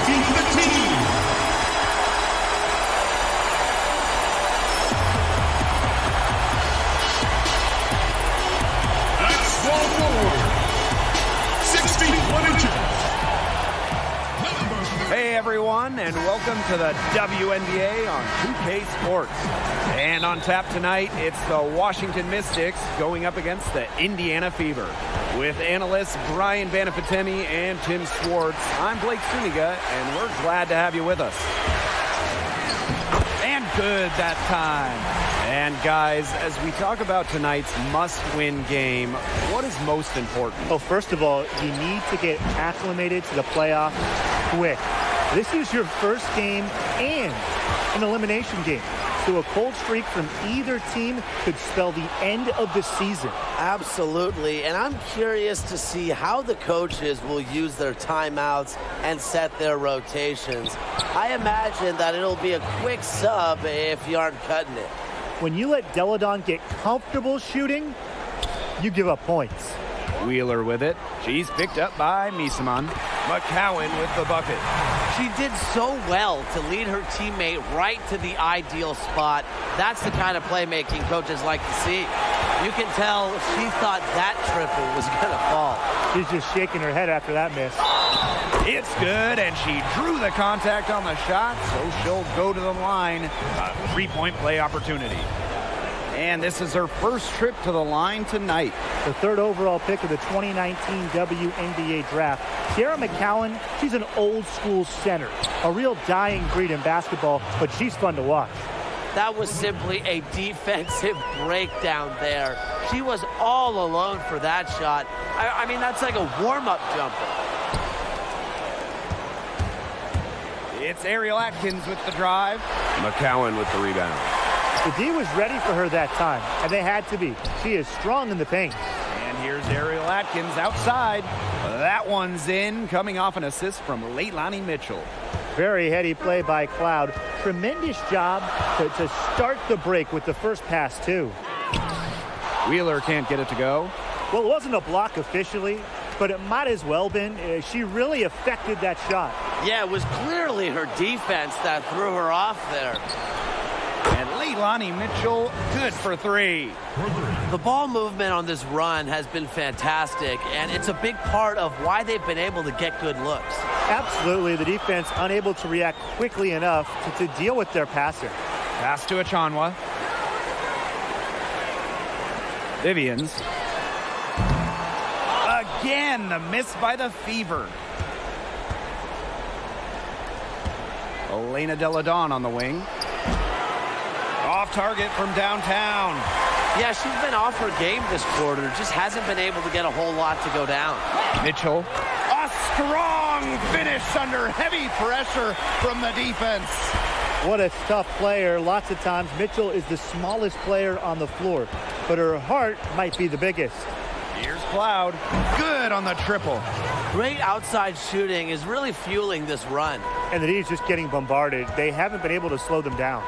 representing the team. At small forward, 61 inches. Hey everyone, and welcome to the WNBA on 2K Sports. And on tap tonight, it's the Washington Mystics going up against the Indiana Fever. With analysts Brian Banafitemi and Tim Swartz, I'm Blake Suniga, and we're glad to have you with us. And good that time. And guys, as we talk about tonight's must-win game, what is most important? Well, first of all, you need to get acclimated to the playoff quick. This is your first game and an elimination game. So a cold streak from either team could spell the end of the season. Absolutely, and I'm curious to see how the coaches will use their timeouts and set their rotations. I imagine that it'll be a quick sub if you aren't cutting it. When you let Deladon get comfortable shooting, you give up points. Wheeler with it. She's picked up by Misaman. McCowan with the bucket. She did so well to lead her teammate right to the ideal spot. That's the kind of playmaking coaches like to see. You can tell she thought that triple was going to fall. She's just shaking her head after that miss. It's good, and she drew the contact on the shot, so she'll go to the line. A three-point play opportunity. And this is her first trip to the line tonight. The third overall pick of the 2019 WNBA draft. Kiara McCowan, she's an old-school center. A real dying breed in basketball, but she's fun to watch. That was simply a defensive breakdown there. She was all alone for that shot. I mean, that's like a warm-up jumper. It's Ariel Atkins with the drive. McCowan with the rebound. The D was ready for her that time, and they had to be. She is strong in the paint. And here's Ariel Atkins outside. That one's in, coming off an assist from Leilani Mitchell. Very heady play by Cloud. Tremendous job to start the break with the first pass, too. Wheeler can't get it to go. Well, it wasn't a block officially, but it might as well been. She really affected that shot. Yeah, it was clearly her defense that threw her off there. And Leilani Mitchell, good for three. The ball movement on this run has been fantastic, and it's a big part of why they've been able to get good looks. Absolutely, the defense unable to react quickly enough to deal with their passer. Pass to Achanwa. Vivians. Again, the miss by the Fever. Elena Deladon on the wing. Off target from downtown. Yeah, she's been off her game this quarter. Just hasn't been able to get a whole lot to go down. Mitchell. A strong finish under heavy pressure from the defense. What a tough player. Lots of times, Mitchell is the smallest player on the floor, but her heart might be the biggest. Here's Cloud. Good on the triple. Great outside shooting is really fueling this run. And the D is just getting bombarded. They haven't been able to slow them down.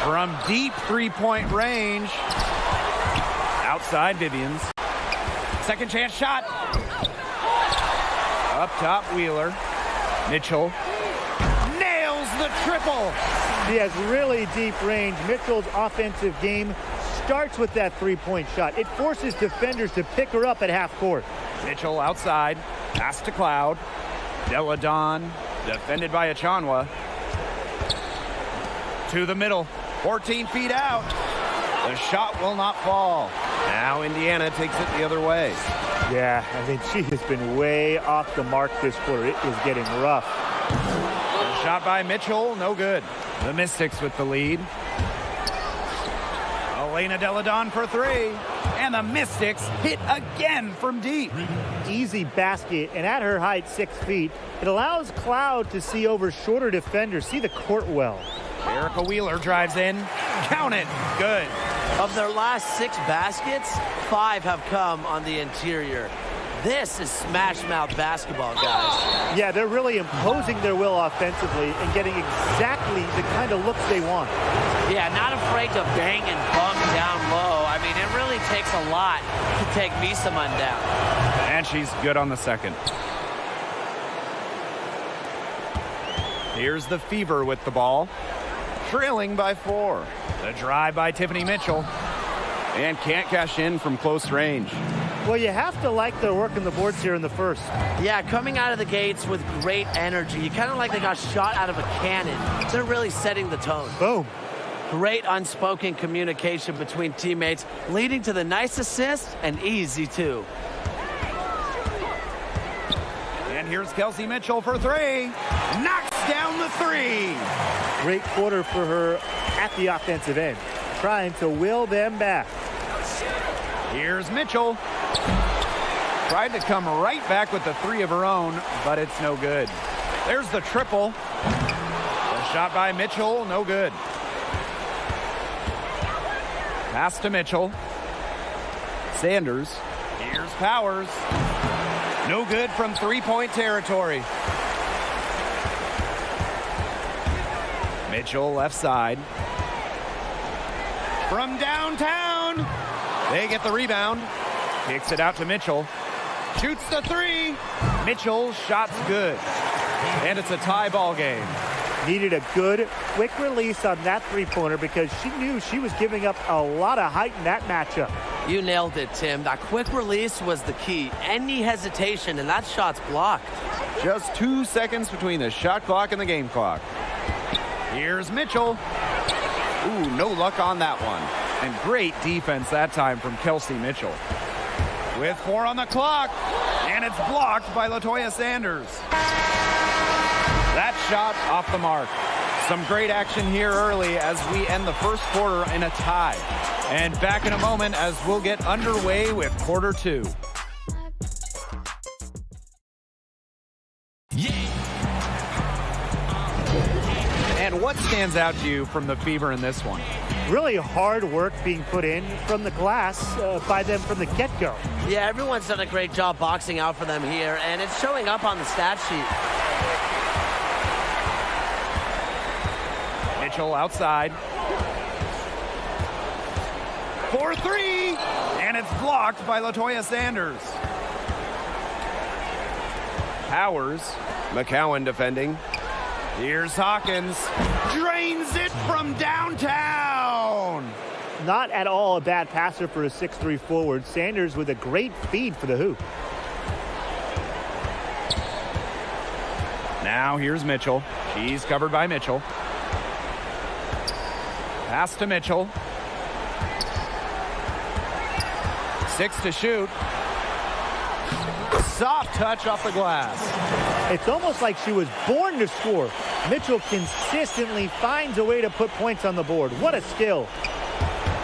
From deep three-point range. Outside Vivians. Second chance shot. Up top, Wheeler. Mitchell. Nails the triple. He has really deep range. Mitchell's offensive game starts with that three-point shot. It forces defenders to pick her up at half court. Mitchell outside. Pass to Cloud. Deladon. Defended by Achanwa. To the middle. 14 feet out. The shot will not fall. Now Indiana takes it the other way. Yeah, I mean, she has been way off the mark this quarter. It is getting rough. The shot by Mitchell, no good. The Mystics with the lead. Elena Deladon for three. And the Mystics hit again from deep. Easy basket, and at her height, 6 feet, it allows Cloud to see over shorter defenders, see the court well. Erica Wheeler drives in. Count it. Good. Of their last 6 baskets, 5 have come on the interior. This is smash mouth basketball, guys. Yeah, they're really imposing their will offensively and getting exactly the kind of looks they want. Yeah, not afraid to bang and bump down low. I mean, it really takes a lot to take Misaman down. And she's good on the second. Here's the Fever with the ball, trailing by 4. The drive by Tiffany Mitchell, and can't cash in from close range. Well, you have to like their work in the boards here in the first. Yeah, coming out of the gates with great energy. Kind of like they got shot out of a cannon. They're really setting the tone. Boom. Great unspoken communication between teammates, leading to the nice assist and easy too. And here's Kelsey Mitchell for 3. Knocks down the 3. Great quarter for her at the offensive end, trying to will them back. Here's Mitchell. Tried to come right back with the 3 of her own, but it's no good. There's the triple. The shot by Mitchell, no good. Pass to Mitchell. Sanders. Here's Powers. No good from three-point territory. Mitchell left side. From downtown. They get the rebound. Kicks it out to Mitchell. Shoots the 3. Mitchell's shot's good. And it's a tie ball game. Needed a good, quick release on that three-pointer because she knew she was giving up a lot of height in that matchup. You nailed it, Tim. That quick release was the key. Any hesitation, and that shot's blocked. Just 2 seconds between the shot clock and the game clock. Here's Mitchell. Ooh, no luck on that one. And great defense that time from Kelsey Mitchell. With 4 on the clock, and it's blocked by LaToya Sanders. That shot off the mark. Some great action here early as we end the first quarter in a tie. And back in a moment as we'll get underway with quarter 2. And what stands out to you from the Fever in this one? Really hard work being put in from the glass by them from the get-go. Yeah, everyone's done a great job boxing out for them here, and it's showing up on the stat sheet. Mitchell outside. For 3, and it's blocked by LaToya Sanders. Powers, McCowan defending. Here's Hawkins, drains it from downtown. Not at all a bad passer for a 6'3 forward. Sanders with a great feed for the hoop. Now here's Mitchell. She's covered by Mitchell. Pass to Mitchell. 6 to shoot. Soft touch off the glass. It's almost like she was born to score. Mitchell consistently finds a way to put points on the board. What a skill.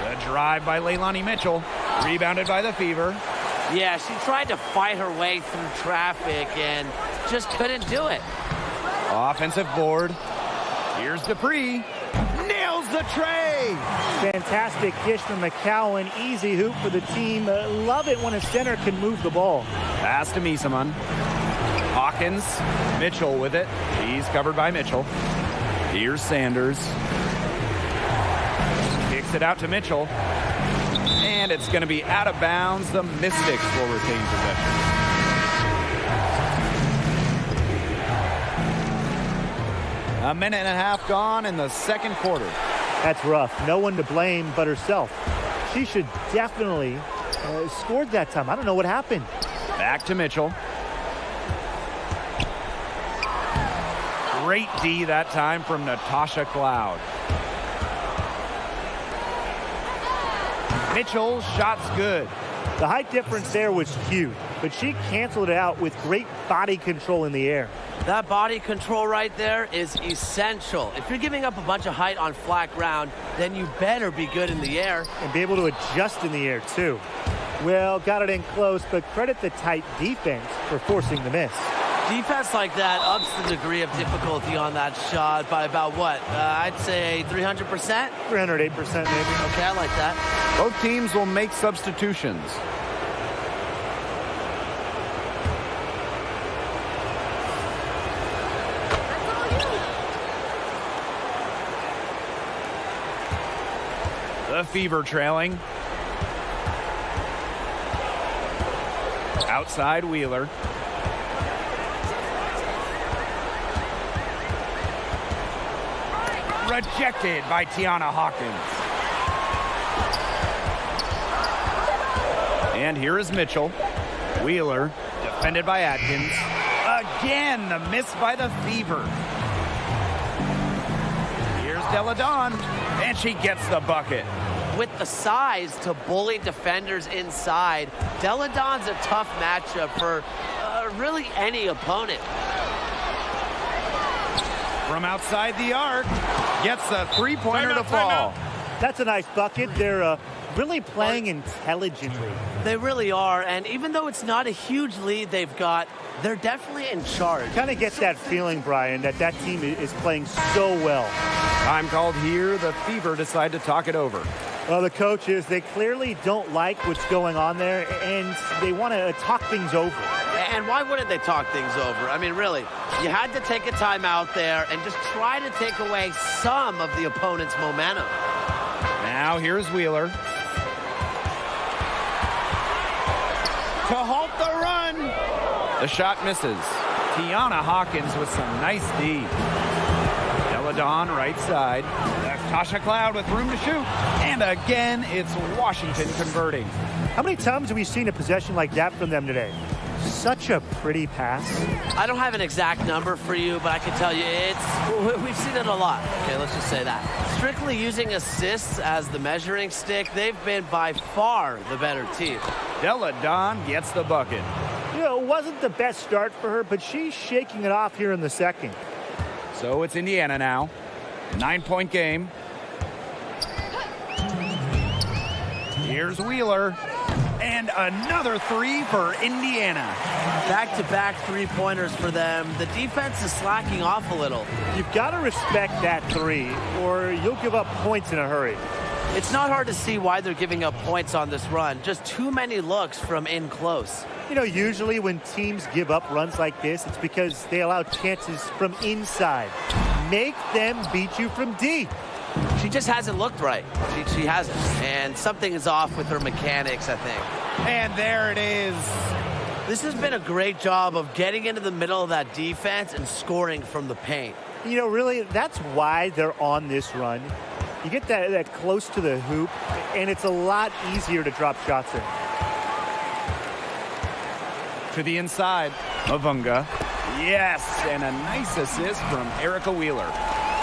The drive by Leilani Mitchell. Rebounded by the Fever. Yeah, she tried to fight her way through traffic and just couldn't do it. Offensive board. Here's Dupree. Nails the tray. Fantastic dish from McCowan. Easy hoop for the team. Love it when a center can move the ball. Pass to Misaman. Hawkins. Mitchell with it. He's covered by Mitchell. Here's Sanders. Kicks it out to Mitchell. And it's going to be out of bounds. The Mystics will retain possession. A minute and a half gone in the second quarter. That's rough. No one to blame but herself. She should definitely scored that time. I don't know what happened. Back to Mitchell. Great D that time from Natasha Cloud. Mitchell's shot's good. The height difference there was huge, but she canceled it out with great body control in the air. That body control right there is essential. If you're giving up a bunch of height on flat ground, then you better be good in the air. And be able to adjust in the air, too. Well, got it in close, but credit the tight defense for forcing the miss. Defense like that ups the degree of difficulty on that shot by about what? I'd say 300%? 308% maybe. Okay, I like that. Both teams will make substitutions. The Fever trailing. Outside Wheeler. Rejected by Tiana Hawkins. And here is Mitchell. Wheeler, defended by Atkins. Again, the miss by the Fever. Here's Delle Donne, and she gets the bucket. With the size to bully defenders inside, Delle Donne's a tough matchup for really any opponent. From outside the arc, gets a three-pointer to fall. That's a nice bucket. They're really playing intelligently. They really are, and even though it's not a huge lead they've got, they're definitely in charge. Kind of gets that feeling, Brian, that team is playing so well. Time called here. The Fever decide to talk it over. Well, the coaches, they clearly don't like what's going on there, and they want to talk things over. And why wouldn't they talk things over? I mean, really, you had to take a timeout there and just try to take away some of the opponent's momentum. Now here's Wheeler. To halt the run. The shot misses. Tiana Hawkins with some nice D. Delle Donne right side. That's Tasha Cloud with room to shoot. And again, it's Washington converting. How many times have we seen a possession like that from them today? Such a pretty pass. I don't have an exact number for you, but I can tell you we've seen it a lot. Okay, let's just say that. Strictly using assists as the measuring stick, they've been by far the better team. Delle Donne gets the bucket. You know, it wasn't the best start for her, but she's shaking it off here in the second. So it's Indiana now. 9-point game. Here's Wheeler. And another three for Indiana. Back-to-back three-pointers for them. The defense is slacking off a little. You've got to respect that three, or you'll give up points in a hurry. It's not hard to see why they're giving up points on this run. Just too many looks from in close. You know, usually when teams give up runs like this, it's because they allow chances from inside. Make them beat you from deep. She just hasn't looked right. She hasn't. And something is off with her mechanics, I think. And there it is. This has been a great job of getting into the middle of that defense and scoring from the paint. You know, really, that's why they're on this run. You get that close to the hoop, and it's a lot easier to drop shots in. To the inside, Mavunga. Yes, and a nice assist from Erica Wheeler.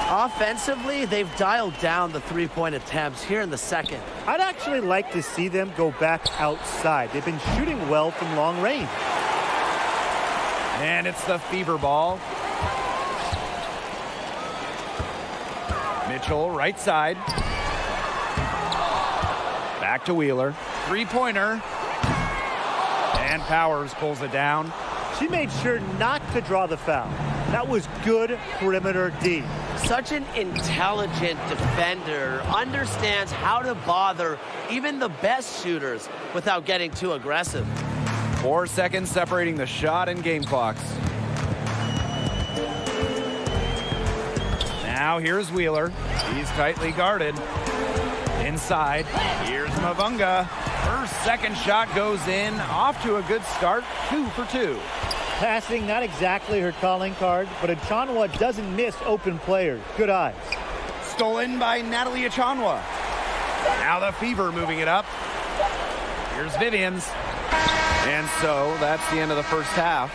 Offensively, they've dialed down the three-point attempts here in the second. I'd actually like to see them go back outside. They've been shooting well from long range. And it's the Fever ball. Mitchell, right side. Back to Wheeler. Three-pointer. And Powers pulls it down. She made sure not to draw the foul. That was good perimeter D. Such an intelligent defender, understands how to bother even the best shooters without getting too aggressive. 4 seconds separating the shot and game clocks. Now here's Wheeler. He's tightly guarded. Inside, here's Mavunga. Her second shot goes in. Off to a good start, 2 for 2. Passing, not exactly her calling card, but Achonwa doesn't miss open players. Good eyes. Stolen by Natalie Achonwa. Now the Fever moving it up. Here's Vivians. And so that's the end of the first half.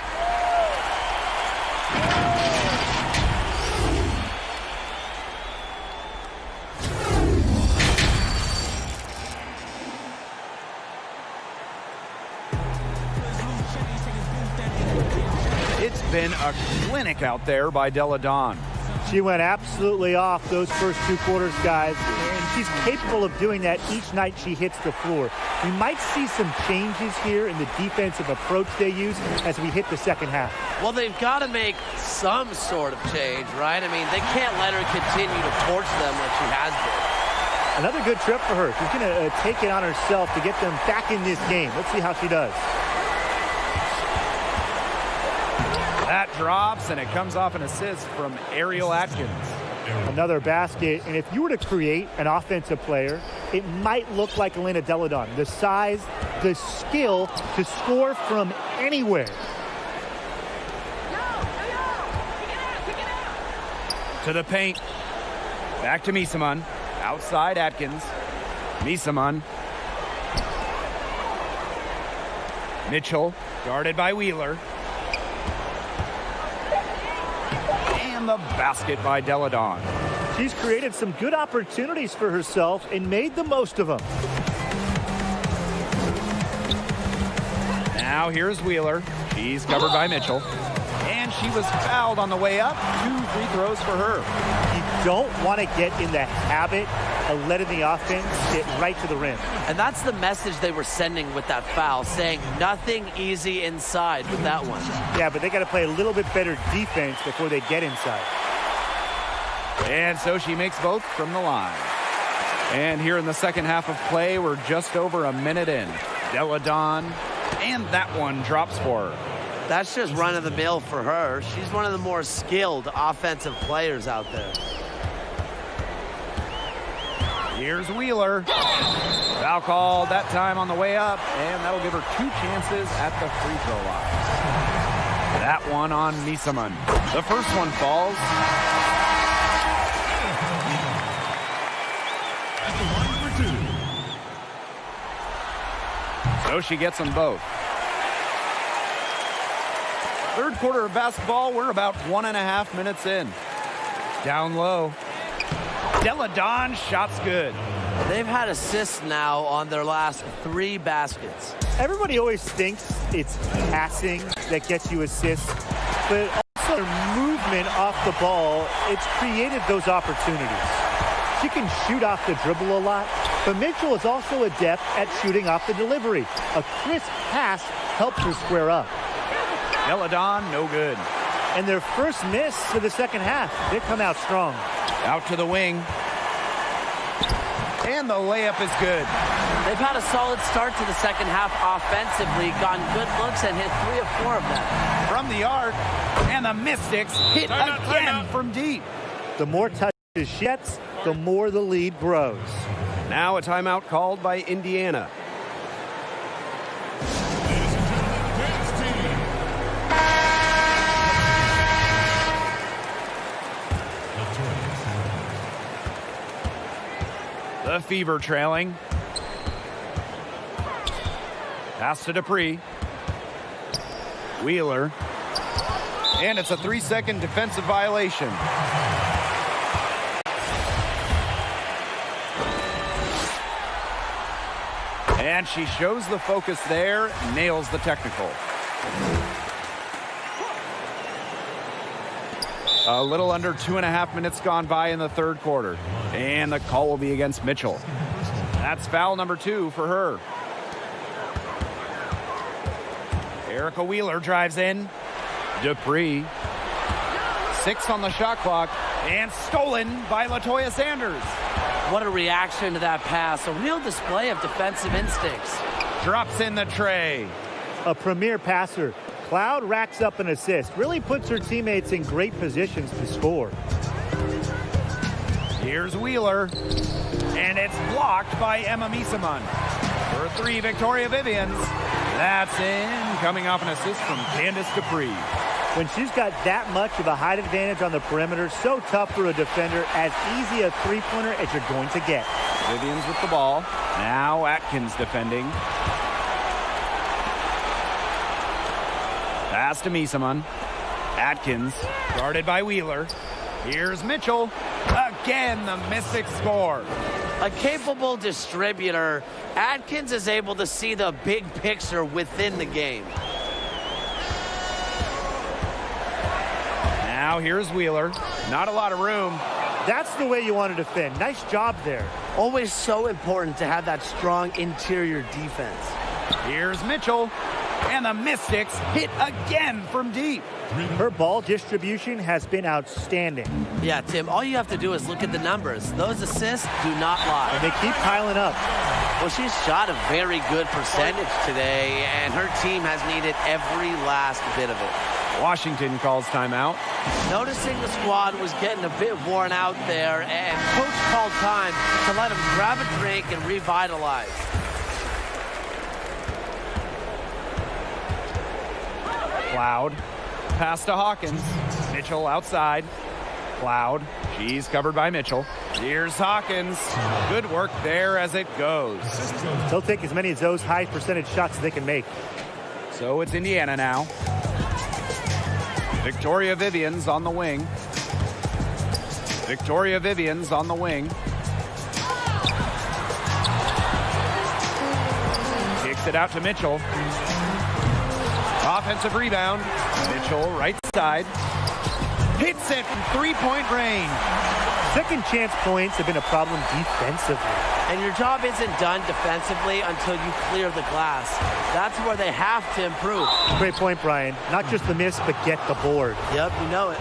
It's been a clinic out there by Delle Donne. She went absolutely off those first 2 quarters, guys, and she's capable of doing that each night she hits the floor. We might see some changes here in the defensive approach they use as we hit the second half. Well, they've got to make some sort of change, right? I mean, they can't let her continue to torch them like she has been. Another good trip for her. She's going to take it on herself to get them back in this game. Let's see how she does. That drops, and it comes off an assist from Ariel Atkins. Another basket, and if you were to create an offensive player, it might look like Elena Delle Donne. The size, the skill to score from anywhere. To the paint. Back to Misaman. Outside Atkins. Misaman. Mitchell, guarded by Wheeler. And the basket by Deladon. She's created some good opportunities for herself and made the most of them. Now here's Wheeler. She's covered by Mitchell. And she was fouled on the way up. 2 free throws for her. You don't want to get in the habit of letting the offense get right to the rim. And that's the message they were sending with that foul, saying nothing easy inside with that one. Yeah, but they got to play a little bit better defense before they get inside. And so she makes both from the line. And here in the second half of play, we're just over a minute in. Deladon, and that one drops for her. That's just run-of-the-mill for her. She's one of the more skilled offensive players out there. Here's Wheeler. Foul called that time on the way up, and that'll give her 2 chances at the free throw line. That one on Misaman. The first one falls. At the line for 2. So she gets them both. Third quarter of basketball, we're about 1.5 minutes in. Down low. Deladon, shots good. They've had assists now on their last 3 baskets. Everybody always thinks it's passing that gets you assists, but also their movement off the ball, it's created those opportunities. She can shoot off the dribble a lot, but Mitchell is also adept at shooting off the delivery. A crisp pass helps her square up. Deladon, no good. And their first miss to the second half, they come out strong. Out to the wing. And the layup is good. They've had a solid start to the second half offensively, gotten good looks and hit 3 of 4 of them. From the arc, and the Mystics hit again from deep. The more touches she gets, the more the lead grows. Now a timeout called by Indiana. Ladies and gentlemen, dance team. The Fever trailing. Pass to Dupree. Wheeler. And it's a 3-second defensive violation. And she shows the focus there, nails the technical. A little under 2.5 minutes gone by in the third quarter. And the call will be against Mitchell. That's foul number 2 for her. Erica Wheeler drives in. Dupree. 6 on the shot clock. And stolen by LaToya Sanders. What a reaction to that pass. A real display of defensive instincts. Drops in the tray. A premier passer. Cloud racks up an assist. Really puts her teammates in great positions to score. Here's Wheeler. And it's blocked by Emma Misaman. For 3, Victoria Vivians. That's in. Coming off an assist from Candice Dupree. When she's got that much of a height advantage on the perimeter, so tough for a defender, as easy a three-pointer as you're going to get. Vivians with the ball. Now Atkins defending. Pass to Misaman. Atkins, guarded by Wheeler. Here's Mitchell. Again, the Mystics score. A capable distributor, Atkins is able to see the big picture within the game. Now here's Wheeler. Not a lot of room. That's the way you want to defend. Nice job there. Always so important to have that strong interior defense. Here's Mitchell. And the Mystics hit again from deep. Her ball distribution has been outstanding. Yeah, Tim, all you have to do is look at the numbers. Those assists do not lie. And they keep piling up. Well, she's shot a very good percentage today, and her team has needed every last bit of it. Washington calls timeout. Noticing the squad was getting a bit worn out there, and coach called time to let them grab a drink and revitalize. Cloud. Pass to Hawkins. Mitchell outside. Cloud. She's covered by Mitchell. Here's Hawkins. Good work there as it goes. They'll take as many of those high percentage shots as they can make. So it's Indiana now. Victoria Vivians on the wing. Victoria Vivians on the wing. Kicks it out to Mitchell. Offensive rebound. Mitchell right side. Hits it from three-point range. Second chance points have been a problem defensively. And your job isn't done defensively until you clear the glass. That's where they have to improve. Great point, Brian. Not just the miss, but get the board. Yep, you know it.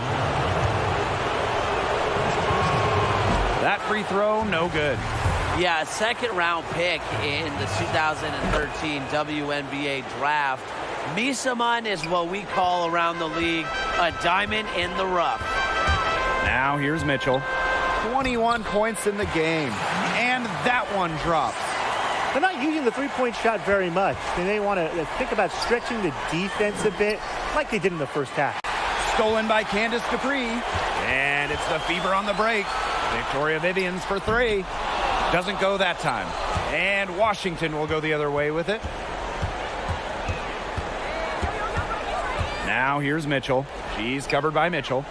That free throw, no good. Yeah, a second-round pick in the 2013 WNBA draft. Misaman is what we call around the league a diamond in the rough. Now here's Mitchell. 21 points in the game. And that one drops. They're not using the three-point shot very much. And they want to think about stretching the defense a bit like they did in the first half. Stolen by Candace Capri. And it's the Fever on the break. Victoria Vivians for three. Doesn't go that time. And Washington will go the other way with it. Now here's Mitchell. She's covered by Mitchell.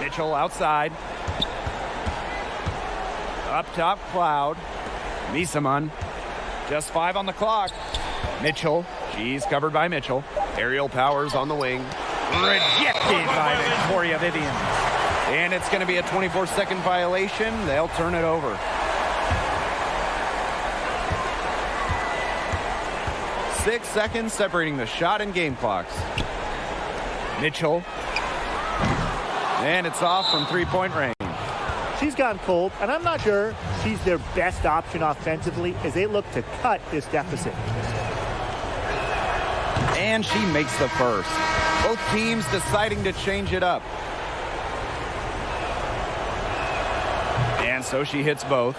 Mitchell outside. Up top, Cloud. Misaman. Just 5 on the clock. Mitchell. She's covered by Mitchell. Aerial Powers on the wing. Rejected by Victoria Vivian. And it's going to be a 24-second violation. They'll turn it over. Six seconds separating the shot and game clocks. Mitchell. And it's off from three-point range. She's gone cold, and I'm not sure she's their best option offensively as they look to cut this deficit. And she makes the first. Both teams deciding to change it up. And so she hits both.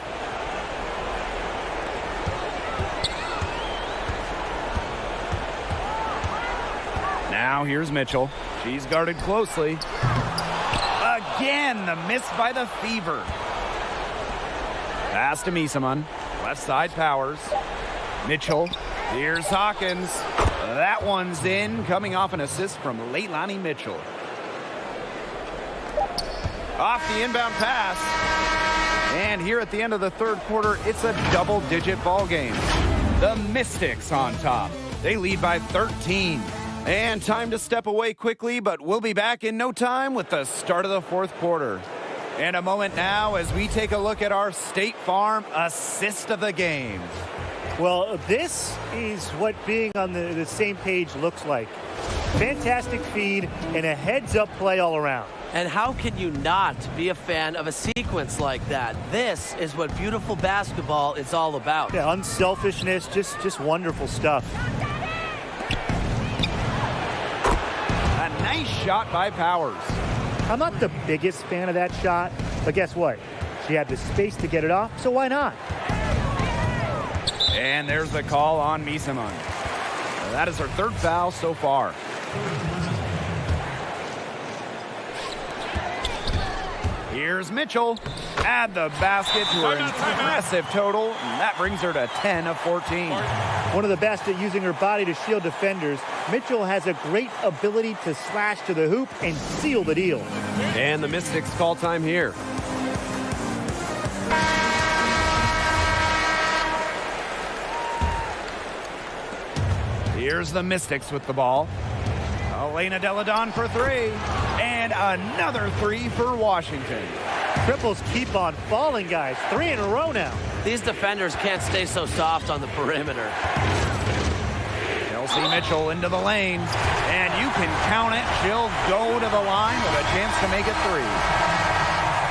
Now here's Mitchell. She's guarded closely. Again, the miss by the Fever. Pass to Misaman. Left side Powers. Mitchell. Here's Hawkins. That one's in, coming off an assist from Leilani Mitchell. Off the inbound pass. And here at the end of the third quarter, it's a double-digit ball game. The Mystics on top. They lead by 13. And time to step away quickly, but we'll be back in no time with the start of the fourth quarter. And a moment now as we take a look at our State Farm assist of the game. Well, this is what being on the same page looks like. Fantastic feed and a heads-up play all around. And how can you not be a fan of a sequence like that? This is what beautiful basketball is all about. Yeah, unselfishness, just wonderful stuff. A nice shot by Powers. I'm not the biggest fan of that shot, but guess what? She had the space to get it off, so why not? And there's the call on Misaman. That is her third foul so far. Here's Mitchell. Add the basket to her impressive total, and that brings her to 10 of 14. One of the best at using her body to shield defenders, Mitchell has a great ability to slash to the hoop and seal the deal. And the Mystics call time here. Here's the Mystics with the ball. Elena Deladon for three. And another three for Washington. Triples keep on falling, guys. 3 in a row now. These defenders can't stay so soft on the perimeter. Chelsea Mitchell into the lane. And you can count it. She'll go to the line with a chance to make it three.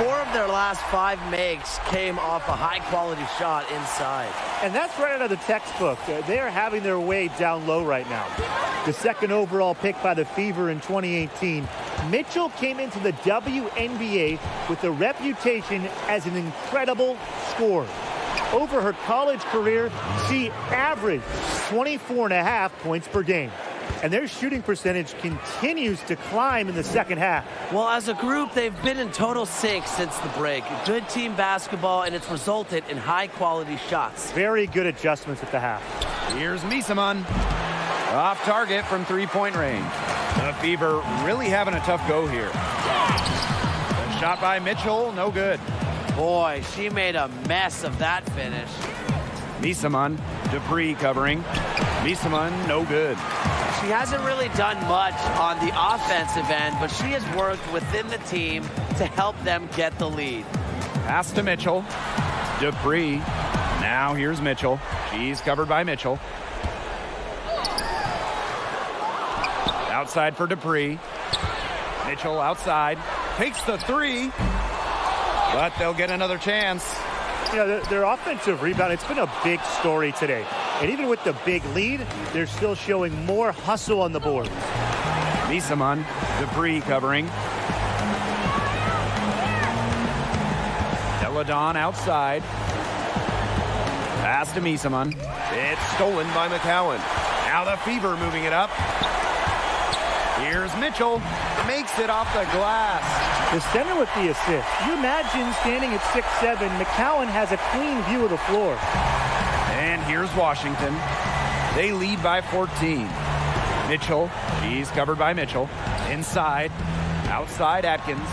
4 of their last 5 makes came off a high-quality shot inside. And that's right out of the textbook. They are having their way down low right now. The second overall pick by the Fever in 2018, Mitchell came into the WNBA with a reputation as an incredible scorer. Over her college career, she averaged 24.5 points per game. and their shooting percentage continues to climb in the second half. Well, as a group, they've been in total sync since the break. Good team basketball, and it's resulted in high-quality shots. Very good adjustments at the half. Here's Misaman. Off target from three-point range. The Fever really having a tough go here. The shot by Mitchell, no good. Boy, she made a mess of that finish. Misaman, Dupree covering. Misaman, no good. She hasn't really done much on the offensive end, but she has worked within the team to help them get the lead. Pass to Mitchell. Dupree. Now here's Mitchell. She's covered by Mitchell. Outside for Dupree. Mitchell outside. Takes the three. But they'll get another chance. You know, their offensive rebound, it's been a big story today. And even with the big lead, they're still showing more hustle on the board. Misaman, Dupree covering. Deladon outside. Pass to Misaman. It's stolen by McCowan. Now the Fever moving it up. Here's Mitchell. Makes it off the glass. The center with the assist. You imagine standing at 6'7", McCowan has a clean view of the floor. And here's Washington. They lead by 14. Mitchell, she's covered by Mitchell. Inside, outside Atkins.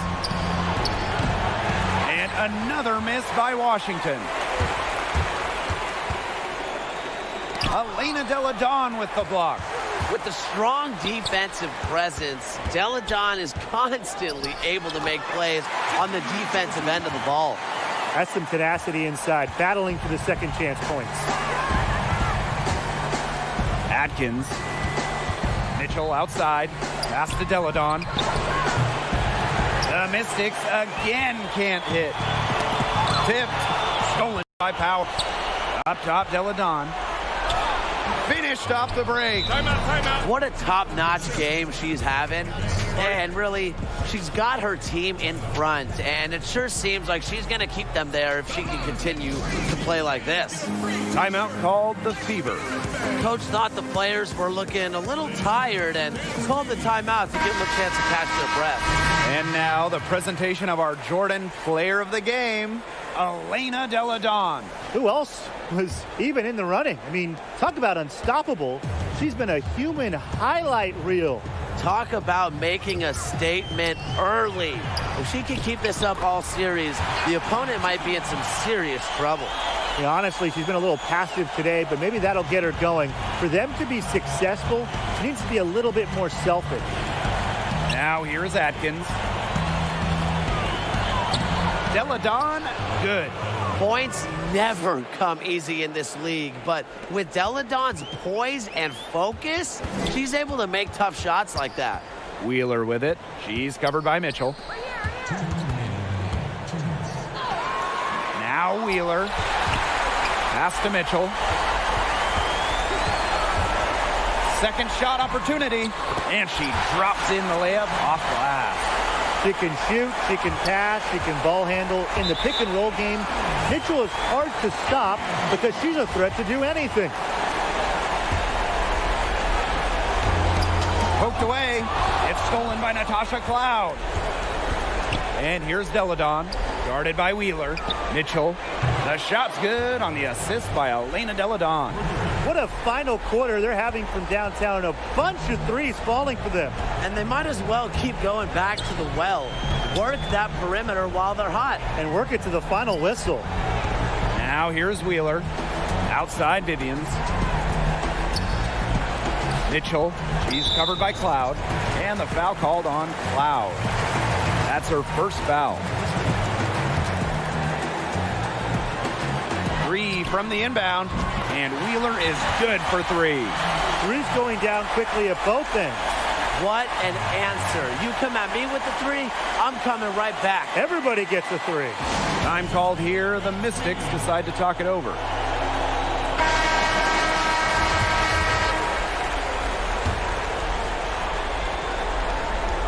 And another miss by Washington. Elena Deladon with the block. With the strong defensive presence, Deladon is constantly able to make plays on the defensive end of the ball. That's some tenacity inside, battling for the second chance points. Atkins. Mitchell outside. Pass to Deladon. The Mystics again can't hit. Tipped. Stolen by Powell. Up top, Deladon. Finished off the break. Timeout. What a top-notch game she's having. And really, she's got her team in front. And it sure seems like she's going to keep them there if she can continue to play like this. Timeout called the Fever. Coach thought the players were looking a little tired and called the timeout to give them a chance to catch their breath. And now the presentation of our Jordan Player of the Game, Elena Deladon. Who else was even in the running? I mean, talk about unstoppable. She's been a human highlight reel. Talk about making a statement early. If she can keep this up all series, the opponent might be in some serious trouble. You know, honestly, she's been a little passive today, but maybe that'll get her going. For them to be successful, she needs to be a little bit more selfish. Now here's Atkins. Deladon, good. Points never come easy in this league, but with Deladon's poise and focus, she's able to make tough shots like that. Wheeler with it. She's covered by Mitchell. Now Wheeler. Pass to Mitchell. Second shot opportunity. And she drops in the layup off glass. She can shoot, she can pass, she can ball handle. In the pick and roll game, Mitchell is hard to stop because she's a threat to do anything. Poked away. It's stolen by Natasha Cloud. And here's Deladon, guarded by Wheeler. Mitchell. The shot's good on the assist by Elena Deladon. What a final quarter they're having from downtown. A bunch of threes falling for them. And they might as well keep going back to the well. Work that perimeter while they're hot. And work it to the final whistle. Now here's Wheeler. Outside Vivians. Mitchell. She's covered by Cloud. And the foul called on Cloud. That's her first foul. 3 from the inbound. And Wheeler is good for 3. Threes going down quickly at both ends. What an answer. You come at me with the 3, I'm coming right back. Everybody gets a 3. Time called here. The Mystics decide to talk it over.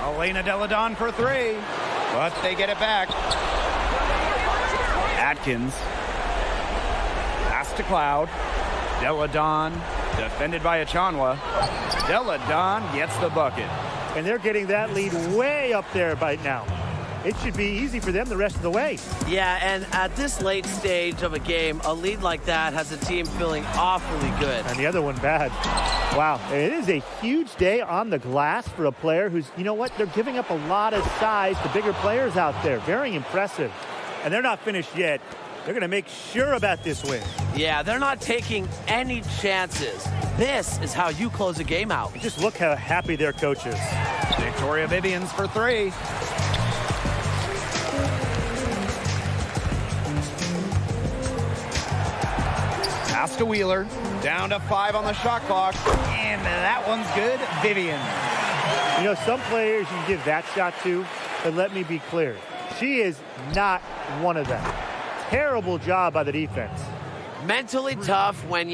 Elena Deladon for 3, but they get it back. Atkins. Pass to Cloud. Deladon Defended by Achanwa. Delle Donne gets the bucket. And they're getting that lead way up there right now. It should be easy for them the rest of the way. Yeah, and at this late stage of a game, a lead like that has a team feeling awfully good. And the other one bad. Wow, it is a huge day on the glass for a player who's, you know what, they're giving up a lot of size to bigger players out there. Very impressive. And they're not finished yet. They're going to make sure about this win. Yeah, they're not taking any chances. This is how you close a game out. Just look how happy their coach is. Victoria Vivians for three. Pass to Wheeler. Down to 5 on the shot clock. And that one's good. Vivian. You know, some players you can give that shot to, but let me be clear. She is not one of them. Terrible job by the defense. Mentally tough when